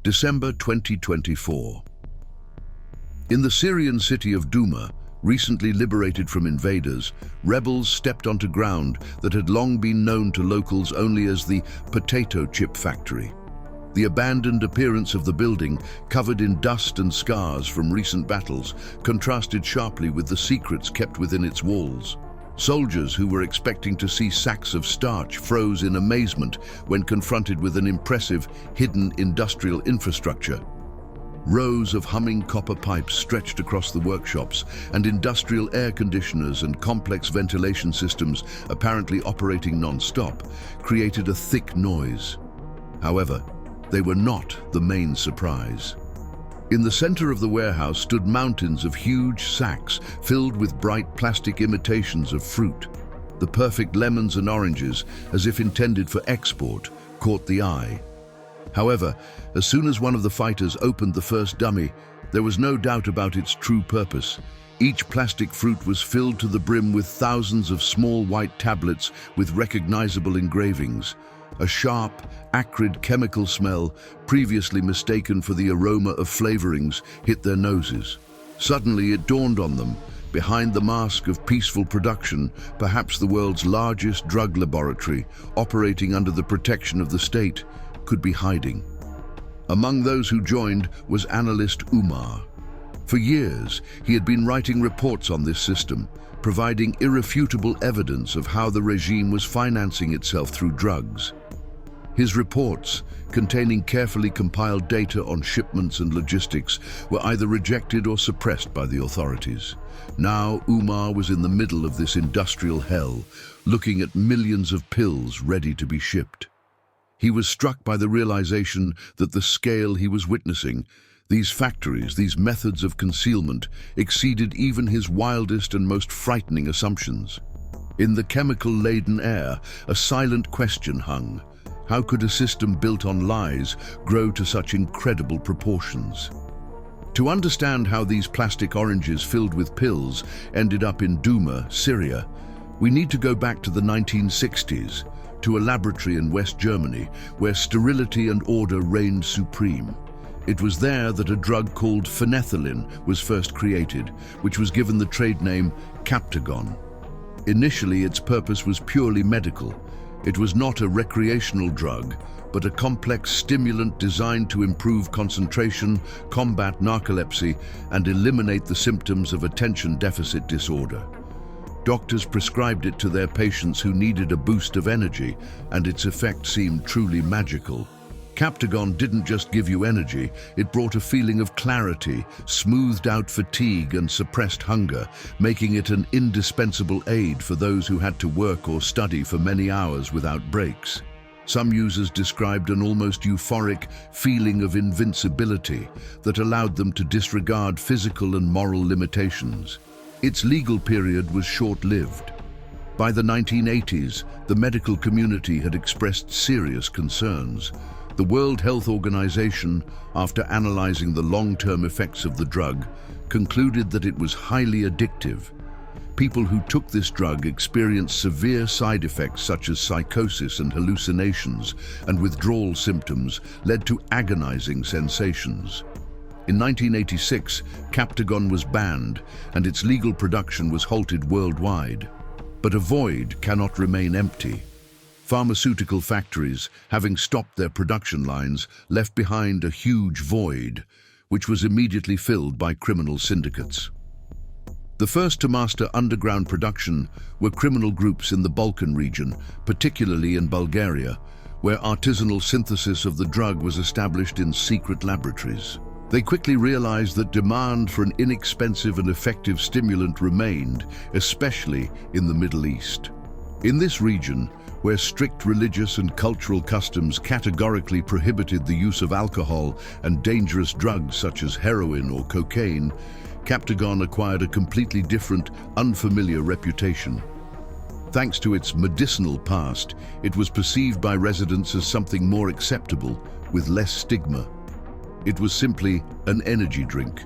December 2024. In the Syrian city of Douma, recently liberated from invaders, rebels stepped onto ground that had long been known to locals only as the potato chip factory. The abandoned appearance of the building, covered in dust and scars from recent battles, contrasted sharply with the secrets kept within its walls. Soldiers who were expecting to see sacks of starch froze in amazement when confronted with an impressive, hidden industrial infrastructure. Rows of humming copper pipes stretched across the workshops, and industrial air conditioners and complex ventilation systems, apparently operating non-stop, created a thick noise. However, they were not the main surprise. In the center of the warehouse stood mountains of huge sacks filled with bright plastic imitations of fruit. The perfect lemons and oranges, as if intended for export, caught the eye. However, as soon as one of the fighters opened the first dummy, there was no doubt about its true purpose. Each plastic fruit was filled to the brim with thousands of small white tablets with recognizable engravings. A sharp, acrid chemical smell, previously mistaken for the aroma of flavorings, hit their noses. Suddenly it dawned on them, behind the mask of peaceful production, perhaps the world's largest drug laboratory, operating under the protection of the state, could be hiding. Among those who joined was analyst Umar. For years, he had been writing reports on this system, providing irrefutable evidence of how the regime was financing itself through drugs. His reports, containing carefully compiled data on shipments and logistics, were either rejected or suppressed by the authorities. Now Umar was in the middle of this industrial hell, looking at millions of pills ready to be shipped. He was struck by the realization that the scale he was witnessing, these factories, these methods of concealment, exceeded even his wildest and most frightening assumptions. In the chemical-laden air, a silent question hung. How could a system built on lies grow to such incredible proportions? To understand how these plastic oranges filled with pills ended up in Douma, Syria, we need to go back to the 1960s, to a laboratory in West Germany where sterility and order reigned supreme. It was there that a drug called phenethylline was first created, which was given the trade name Captagon. Initially, its purpose was purely medical. It was not a recreational drug, but a complex stimulant designed to improve concentration, combat narcolepsy, and eliminate the symptoms of attention deficit disorder. Doctors prescribed it to their patients who needed a boost of energy, and its effect seemed truly magical. Captagon didn't just give you energy, it brought a feeling of clarity, smoothed out fatigue and suppressed hunger, making it an indispensable aid for those who had to work or study for many hours without breaks. Some users described an almost euphoric feeling of invincibility that allowed them to disregard physical and moral limitations. Its legal period was short-lived. By the 1980s, the medical community had expressed serious concerns. The World Health Organization, after analyzing the long-term effects of the drug, concluded that it was highly addictive. People who took this drug experienced severe side effects such as psychosis and hallucinations, and withdrawal symptoms led to agonizing sensations. In 1986, Captagon was banned, and its legal production was halted worldwide. But a void cannot remain empty. Pharmaceutical factories, having stopped their production lines, left behind a huge void, which was immediately filled by criminal syndicates. The first to master underground production were criminal groups in the Balkan region, particularly in Bulgaria, where artisanal synthesis of the drug was established in secret laboratories. They quickly realized that demand for an inexpensive and effective stimulant remained, especially in the Middle East. In this region, where strict religious and cultural customs categorically prohibited the use of alcohol and dangerous drugs such as heroin or cocaine, Captagon acquired a completely different, unfamiliar reputation. Thanks to its medicinal past, it was perceived by residents as something more acceptable, with less stigma. It was simply an energy drink.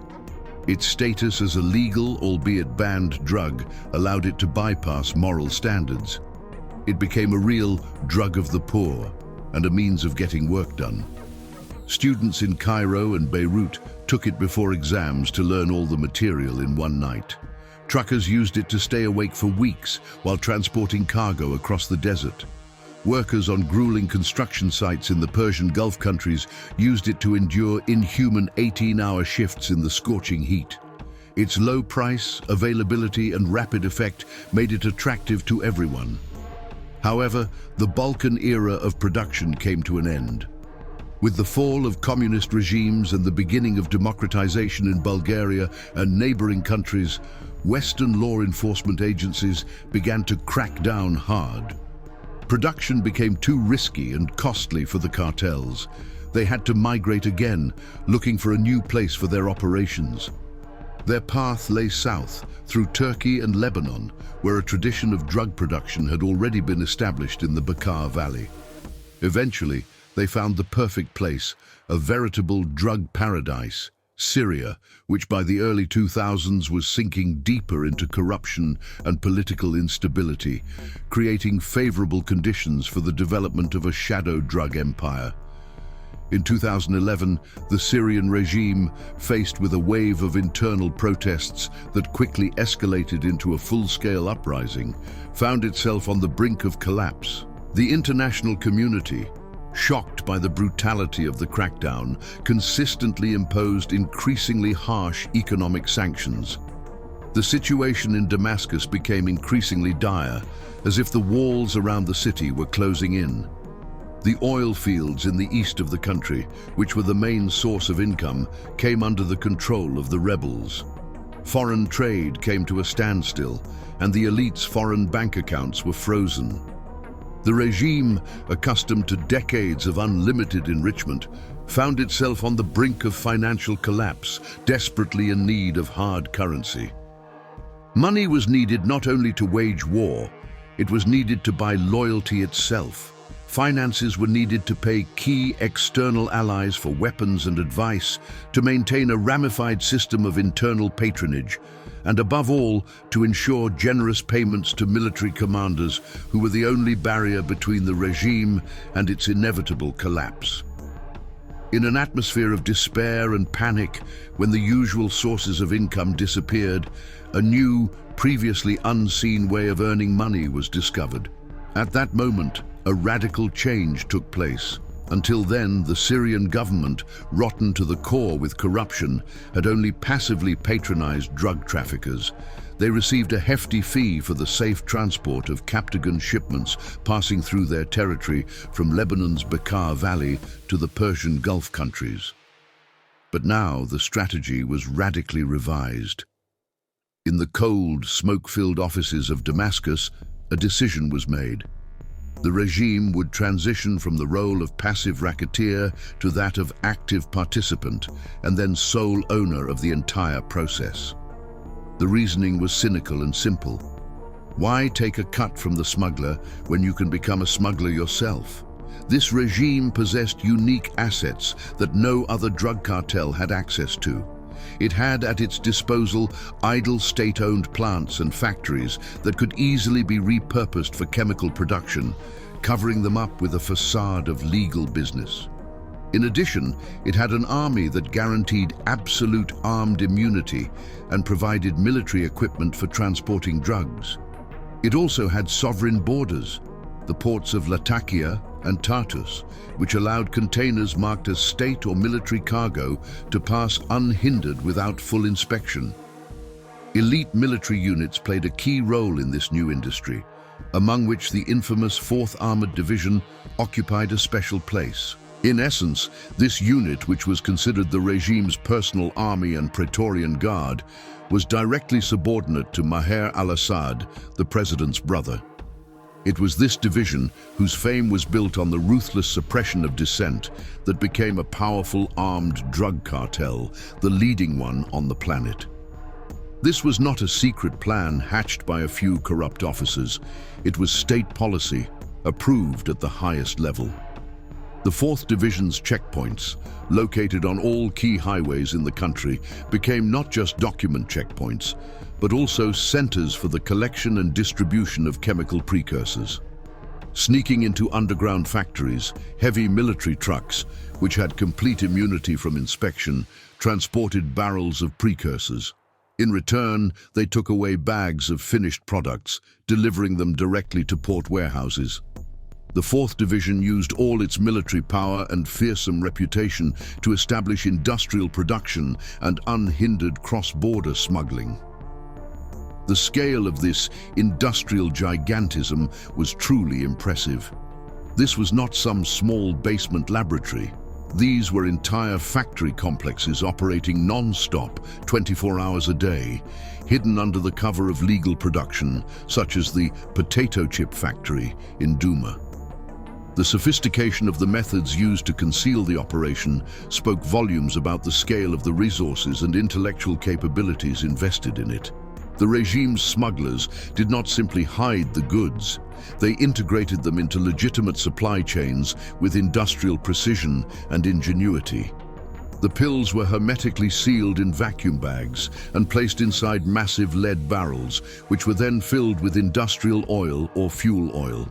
Its status as a legal, albeit banned, drug allowed it to bypass moral standards. It became a real drug of the poor and a means of getting work done. Students in Cairo and Beirut took it before exams to learn all the material in one night. Truckers used it to stay awake for weeks while transporting cargo across the desert. Workers on grueling construction sites in the Persian Gulf countries used it to endure inhuman 18-hour shifts in the scorching heat. Its low price, availability, and rapid effect made it attractive to everyone. However, the Balkan era of production came to an end. With the fall of communist regimes and the beginning of democratization in Bulgaria and neighboring countries, Western law enforcement agencies began to crack down hard. Production became too risky and costly for the cartels. They had to migrate again, looking for a new place for their operations. Their path lay south, through Turkey and Lebanon, where a tradition of drug production had already been established in the Bekaa Valley. Eventually, they found the perfect place, a veritable drug paradise, Syria, which by the early 2000s was sinking deeper into corruption and political instability, creating favorable conditions for the development of a shadow drug empire. In 2011, the Syrian regime, faced with a wave of internal protests that quickly escalated into a full-scale uprising, found itself on the brink of collapse. The international community, shocked by the brutality of the crackdown, consistently imposed increasingly harsh economic sanctions. The situation in Damascus became increasingly dire, as if the walls around the city were closing in. The oil fields in the east of the country, which were the main source of income, came under the control of the rebels. Foreign trade came to a standstill, and the elite's foreign bank accounts were frozen. The regime, accustomed to decades of unlimited enrichment, found itself on the brink of financial collapse, desperately in need of hard currency. Money was needed not only to wage war, it was needed to buy loyalty itself. Finances were needed to pay key external allies for weapons and advice, to maintain a ramified system of internal patronage, and above all, to ensure generous payments to military commanders who were the only barrier between the regime and its inevitable collapse. In an atmosphere of despair and panic, when the usual sources of income disappeared, a new, previously unseen way of earning money was discovered. At that moment, a radical change took place. Until then, the Syrian government, rotten to the core with corruption, had only passively patronized drug traffickers. They received a hefty fee for the safe transport of Captagon shipments passing through their territory from Lebanon's Bekaa Valley to the Persian Gulf countries. But now the strategy was radically revised. In the cold, smoke-filled offices of Damascus, a decision was made. The regime would transition from the role of passive racketeer to that of active participant and then sole owner of the entire process. The reasoning was cynical and simple. Why take a cut from the smuggler when you can become a smuggler yourself? This regime possessed unique assets that no other drug cartel had access to. It had at its disposal idle state-owned plants and factories that could easily be repurposed for chemical production, covering them up with a facade of legal business. In addition, it had an army that guaranteed absolute armed immunity and provided military equipment for transporting drugs. It also had sovereign borders, the ports of Latakia and Tartus, which allowed containers marked as state or military cargo to pass unhindered without full inspection. Elite military units played a key role in this new industry, among which the infamous 4th Armored Division occupied a special place. In essence, this unit, which was considered the regime's personal army and Praetorian Guard, was directly subordinate to MAHER al-Assad, the president's brother. It was this division, whose fame was built on the ruthless suppression of dissent, that became a powerful armed drug cartel, the leading one on the planet. This was not a secret plan hatched by a few corrupt officers. It was state policy, approved at the highest level. The 4th Division's checkpoints, located on all key highways in the country, became not just document checkpoints, but also centers for the collection and distribution of chemical precursors. Sneaking into underground factories, heavy military trucks, which had complete immunity from inspection, transported barrels of precursors. In return, they took away bags of finished products, delivering them directly to port warehouses. The 4th Division used all its military power and fearsome reputation to establish industrial production and unhindered cross-border smuggling. The scale of this industrial gigantism was truly impressive. This was not some small basement laboratory. These were entire factory complexes operating non-stop, 24 hours a day, hidden under the cover of legal production, such as the potato chip factory in Douma. The sophistication of the methods used to conceal the operation spoke volumes about the scale of the resources and intellectual capabilities invested in it. The regime's smugglers did not simply hide the goods. They integrated them into legitimate supply chains with industrial precision and ingenuity. The pills were hermetically sealed in vacuum bags and placed inside massive lead barrels, which were then filled with industrial oil or fuel oil.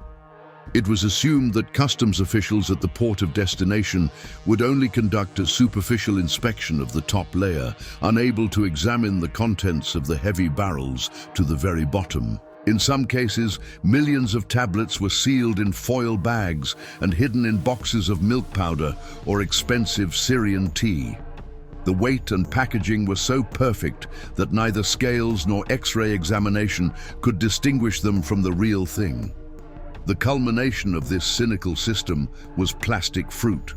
It was assumed that customs officials at the port of destination would only conduct a superficial inspection of the top layer, unable to examine the contents of the heavy barrels to the very bottom. In some cases, millions of tablets were sealed in foil bags and hidden in boxes of milk powder or expensive Syrian tea. The weight and packaging were so perfect that neither scales nor X-ray examination could distinguish them from the real thing. The culmination of this cynical system was plastic fruit.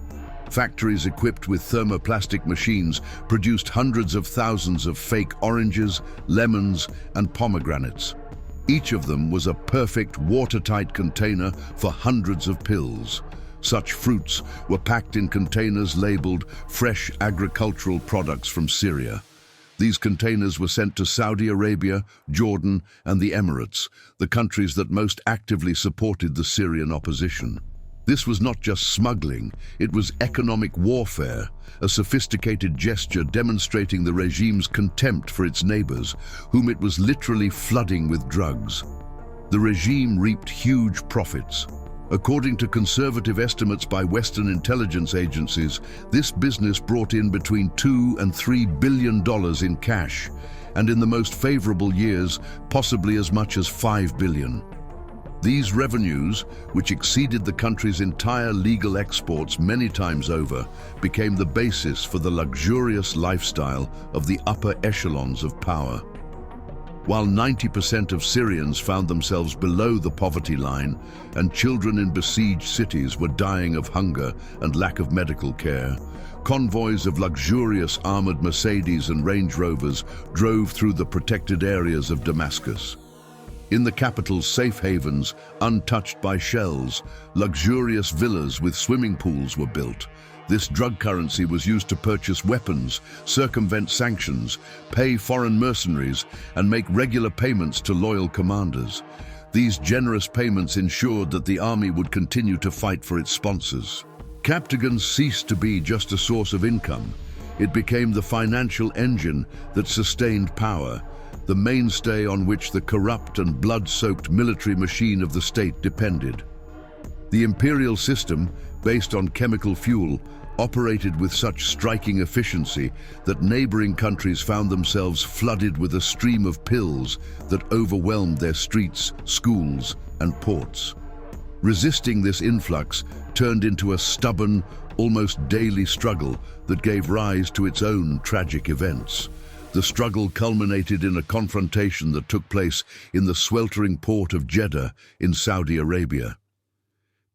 Factories equipped with thermoplastic machines produced hundreds of thousands of fake oranges, lemons, and pomegranates. Each of them was a perfect watertight container for hundreds of pills. Such fruits were packed in containers labeled fresh agricultural products from Syria. These containers were sent to Saudi Arabia, Jordan, and the Emirates, the countries that most actively supported the Syrian opposition. This was not just smuggling, it was economic warfare, a sophisticated gesture demonstrating the regime's contempt for its neighbors, whom it was literally flooding with drugs. The regime reaped huge profits. According to conservative estimates by Western intelligence agencies, this business brought in between $2 and $3 billion in cash, and in the most favorable years, possibly as much as $5 billion. These revenues, which exceeded the country's entire legal exports many times over, became the basis for the luxurious lifestyle of the upper echelons of power. While 90% of Syrians found themselves below the poverty line, and children in besieged cities were dying of hunger and lack of medical care, convoys of luxurious armored Mercedes and Range Rovers drove through the protected areas of Damascus. In the capital's safe havens, untouched by shells, luxurious villas with swimming pools were built. This drug currency was used to purchase weapons, circumvent sanctions, pay foreign mercenaries, and make regular payments to loyal commanders. These generous payments ensured that the army would continue to fight for its sponsors. Captagon ceased to be just a source of income. It became the financial engine that sustained power, the mainstay on which the corrupt and blood-soaked military machine of the state depended. The imperial system, based on chemical fuel, operated with such striking efficiency that neighboring countries found themselves flooded with a stream of pills that overwhelmed their streets, schools, and ports. Resisting this influx turned into a stubborn, almost daily struggle that gave rise to its own tragic events. The struggle culminated in a confrontation that took place in the sweltering port of Jeddah in Saudi Arabia.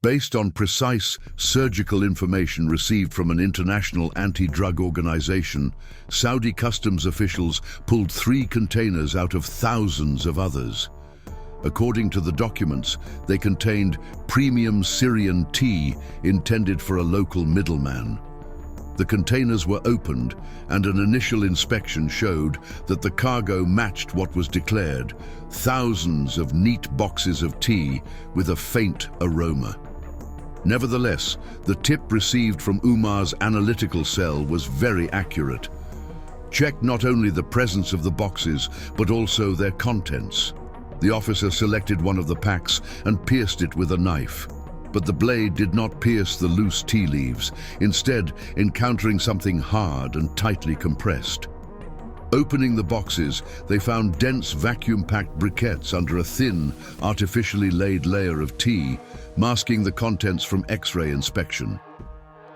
Based on precise surgical information received from an international anti-drug organization, Saudi customs officials pulled 3 containers out of thousands of others. According to the documents, they contained premium Syrian tea intended for a local middleman. The containers were opened, and an initial inspection showed that the cargo matched what was declared: thousands of neat boxes of tea with a faint aroma. Nevertheless, the tip received from Umar's analytical cell was very accurate. Check not only the presence of the boxes, but also their contents. The officer selected one of the packs and pierced it with a knife. But the blade did not pierce the loose tea leaves, instead encountering something hard and tightly compressed. Opening the boxes, they found dense vacuum-packed briquettes under a thin, artificially laid layer of tea, masking the contents from X-ray inspection.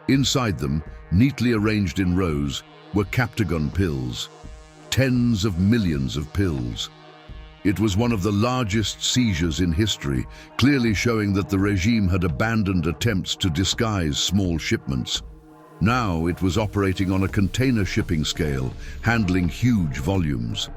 Inside them, neatly arranged in rows, were Captagon pills. Tens of millions of pills. It was one of the largest seizures in history, clearly showing that the regime had abandoned attempts to disguise small shipments. Now it was operating on a container shipping scale, handling huge volumes.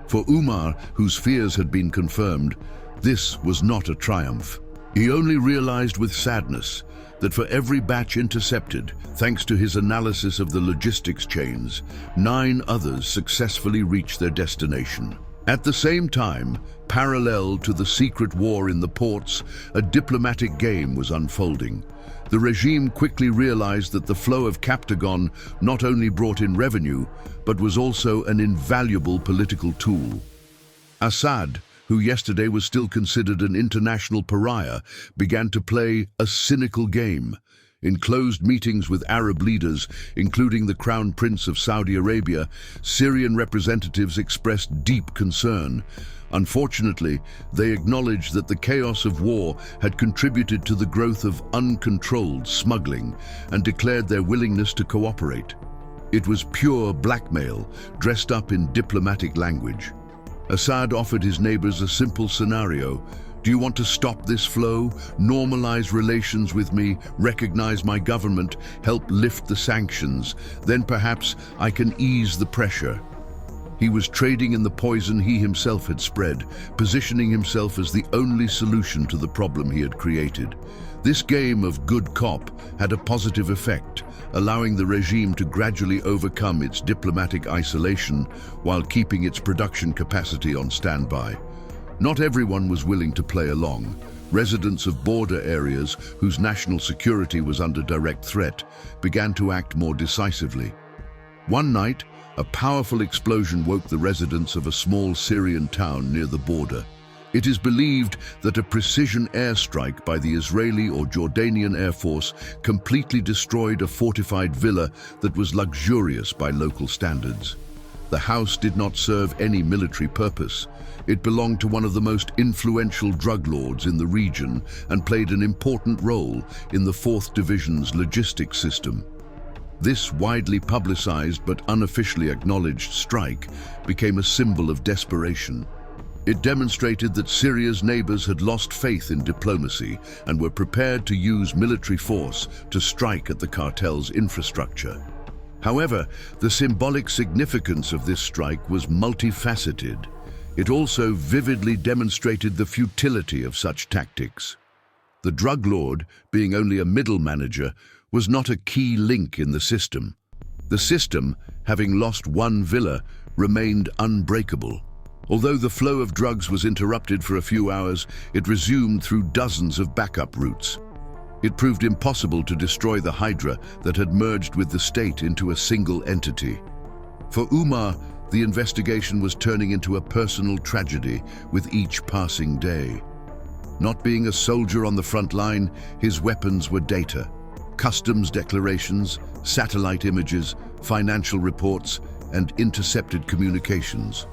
For Umar, whose fears had been confirmed, this was not a triumph. He only realized with sadness that for every batch intercepted, thanks to his analysis of the logistics chains, 9 others successfully reached their destination. At the same time, parallel to the secret war in the ports, a diplomatic game was unfolding. The regime quickly realized that the flow of Captagon not only brought in revenue, but was also an invaluable political tool. Assad, who yesterday was still considered an international pariah, began to play a cynical game. In closed meetings with Arab leaders, including the Crown Prince of Saudi Arabia, Syrian representatives expressed deep concern. Unfortunately, they acknowledged that the chaos of war had contributed to the growth of uncontrolled smuggling and declared their willingness to cooperate. It was pure blackmail, dressed up in diplomatic language. Assad offered his neighbors a simple scenario. Do you want to stop this flow, normalize relations with me, recognize my government, help lift the sanctions? Then perhaps I can ease the pressure. He was trading in the poison he himself had spread, positioning himself as the only solution to the problem he had created. This game of good cop had a positive effect, allowing the regime to gradually overcome its diplomatic isolation while keeping its production capacity on standby. Not everyone was willing to play along. Residents of border areas whose national security was under direct threat began to act more decisively. One night, a powerful explosion woke the residents of a small Syrian town near the border. It is believed that a precision airstrike by the Israeli or Jordanian Air Force completely destroyed a fortified villa that was luxurious by local standards. The house did not serve any military purpose. It belonged to one of the most influential drug lords in the region and played an important role in the 4th Division's logistics system. This widely publicized but unofficially acknowledged strike became a symbol of desperation. It demonstrated that Syria's neighbors had lost faith in diplomacy and were prepared to use military force to strike at the cartel's infrastructure. However, the symbolic significance of this strike was multifaceted. It also vividly demonstrated the futility of such tactics. The drug lord, being only a middle manager, was not a key link in the system. The system, having lost one villa, remained unbreakable. Although the flow of drugs was interrupted for a few hours, it resumed through dozens of backup routes. It proved impossible to destroy the Hydra that had merged with the state into a single entity. For Umar, the investigation was turning into a personal tragedy with each passing day. Not being a soldier on the front line, his weapons were data. Customs declarations, satellite images, financial reports, and intercepted communications.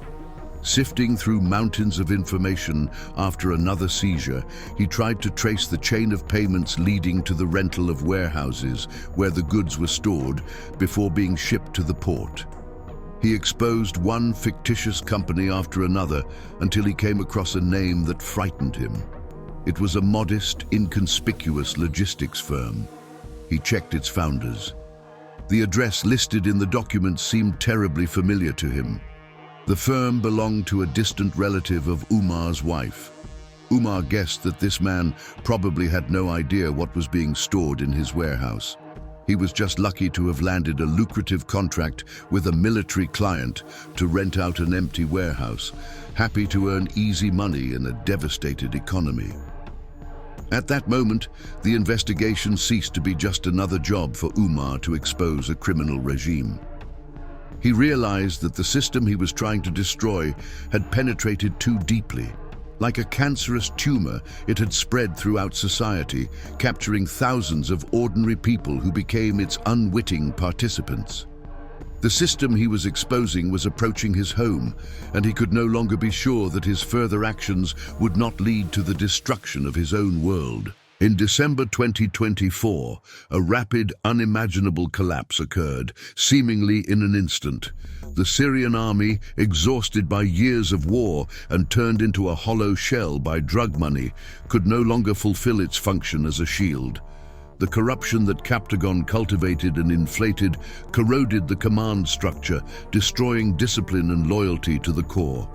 Sifting through mountains of information after another seizure, he tried to trace the chain of payments leading to the rental of warehouses where the goods were stored before being shipped to the port. He exposed one fictitious company after another until he came across a name that frightened him. It was a modest, inconspicuous logistics firm. He checked its founders. The address listed in the documents seemed terribly familiar to him. The firm belonged to a distant relative of Umar's wife. Umar guessed that this man probably had no idea what was being stored in his warehouse. He was just lucky to have landed a lucrative contract with a military client to rent out an empty warehouse, happy to earn easy money in a devastated economy. At that moment, the investigation ceased to be just another job for Umar to expose a criminal regime. He realized that the system he was trying to destroy had penetrated too deeply. Like a cancerous tumor, it had spread throughout society, capturing thousands of ordinary people who became its unwitting participants. The system he was exposing was approaching his home, and he could no longer be sure that his further actions would not lead to the destruction of his own world. In December 2024, a rapid, unimaginable collapse occurred, seemingly in an instant. The Syrian army, exhausted by years of war and turned into a hollow shell by drug money, could no longer fulfill its function as a shield. The corruption that Captagon cultivated and inflated corroded the command structure, destroying discipline and loyalty to the core.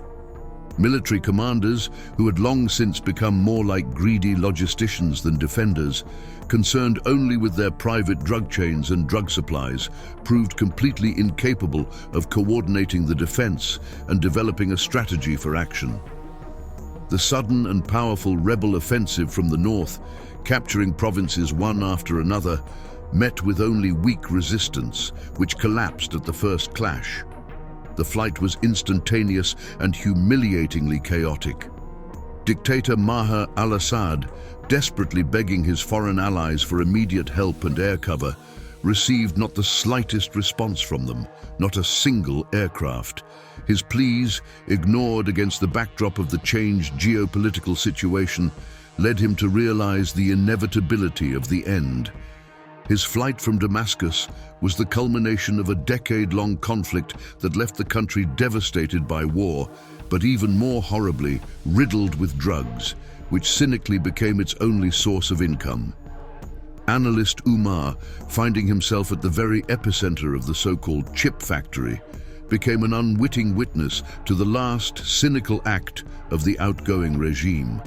Military commanders, who had long since become more like greedy logisticians than defenders, concerned only with their private drug chains and drug supplies, proved completely incapable of coordinating the defense and developing a strategy for action. The sudden and powerful rebel offensive from the north, capturing provinces one after another, met with only weak resistance, which collapsed at the first clash. The flight was instantaneous and humiliatingly chaotic. Dictator MAHER al-Assad, desperately begging his foreign allies for immediate help and air cover, received not the slightest response from them, not a single aircraft. His pleas, ignored against the backdrop of the changed geopolitical situation, led him to realize the inevitability of the end. His flight from Damascus was the culmination of a decade-long conflict that left the country devastated by war, but even more horribly, riddled with drugs, which cynically became its only source of income. Analyst Umar, finding himself at the very epicenter of the so-called chip factory, became an unwitting witness to the last cynical act of the outgoing regime.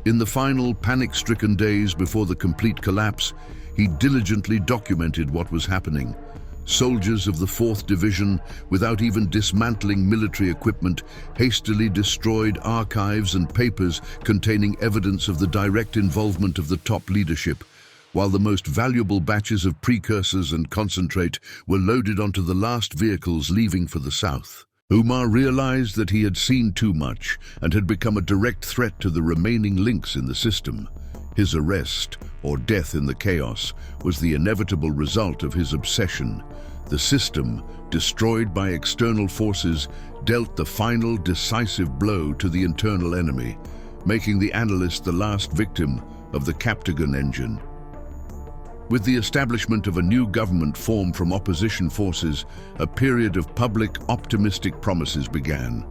In the final panic-stricken days before the complete collapse, he diligently documented what was happening. Soldiers of the 4th Division, without even dismantling military equipment, hastily destroyed archives and papers containing evidence of the direct involvement of the top leadership, while the most valuable batches of precursors and concentrate were loaded onto the last vehicles leaving for the south. Umar realized that he had seen too much and had become a direct threat to the remaining links in the system. His arrest, or death in the chaos, was the inevitable result of his obsession. The system, destroyed by external forces, dealt the final decisive blow to the internal enemy, making the analyst the last victim of the Captagon engine. With the establishment of a new government formed from opposition forces, a period of public, optimistic promises began.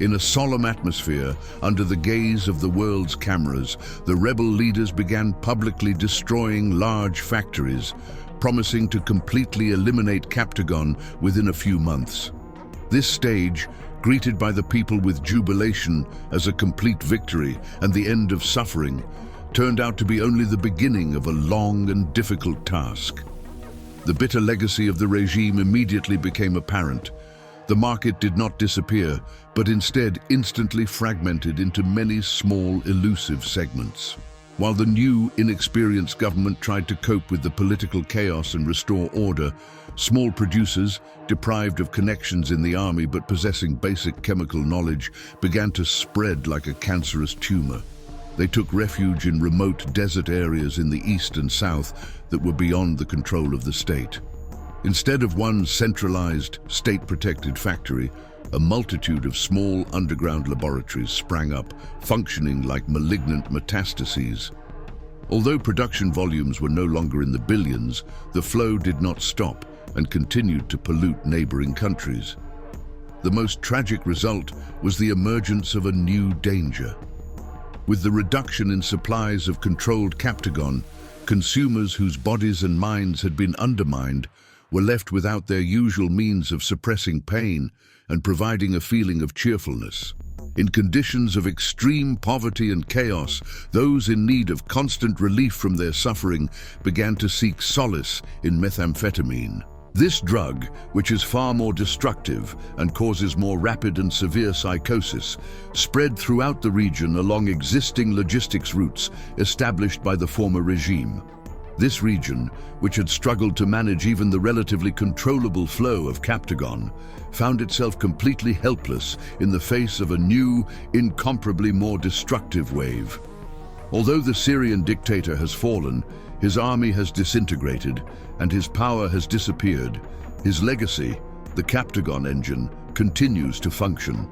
In a solemn atmosphere, under the gaze of the world's cameras, the rebel leaders began publicly destroying large factories, promising to completely eliminate Captagon within a few months. This stage, greeted by the people with jubilation as a complete victory and the end of suffering, turned out to be only the beginning of a long and difficult task. The bitter legacy of the regime immediately became apparent. The market did not disappear, but instead instantly fragmented into many small, elusive segments. While the new, inexperienced government tried to cope with the political chaos and restore order, small producers, deprived of connections in the army but possessing basic chemical knowledge, began to spread like a cancerous tumor. They took refuge in remote desert areas in the east and south that were beyond the control of the state. Instead of one centralized, state-protected factory, a multitude of small underground laboratories sprang up, functioning like malignant metastases. Although production volumes were no longer in the billions, the flow did not stop and continued to pollute neighboring countries. The most tragic result was the emergence of a new danger. With the reduction in supplies of controlled Captagon, consumers whose bodies and minds had been undermined were left without their usual means of suppressing pain and providing a feeling of cheerfulness. In conditions of extreme poverty and chaos, those in need of constant relief from their suffering began to seek solace in methamphetamine. This drug, which is far more destructive and causes more rapid and severe psychosis, spread throughout the region along existing logistics routes established by the former regime. This region, which had struggled to manage even the relatively controllable flow of Captagon, found itself completely helpless in the face of a new, incomparably more destructive wave. Although the Syrian dictator has fallen, his army has disintegrated, and his power has disappeared, his legacy, the Captagon engine, continues to function.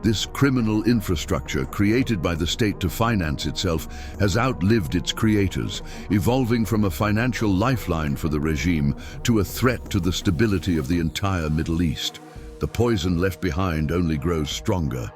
This criminal infrastructure created by the state to finance itself has outlived its creators, evolving from a financial lifeline for the regime to a threat to the stability of the entire Middle East. The poison left behind only grows stronger,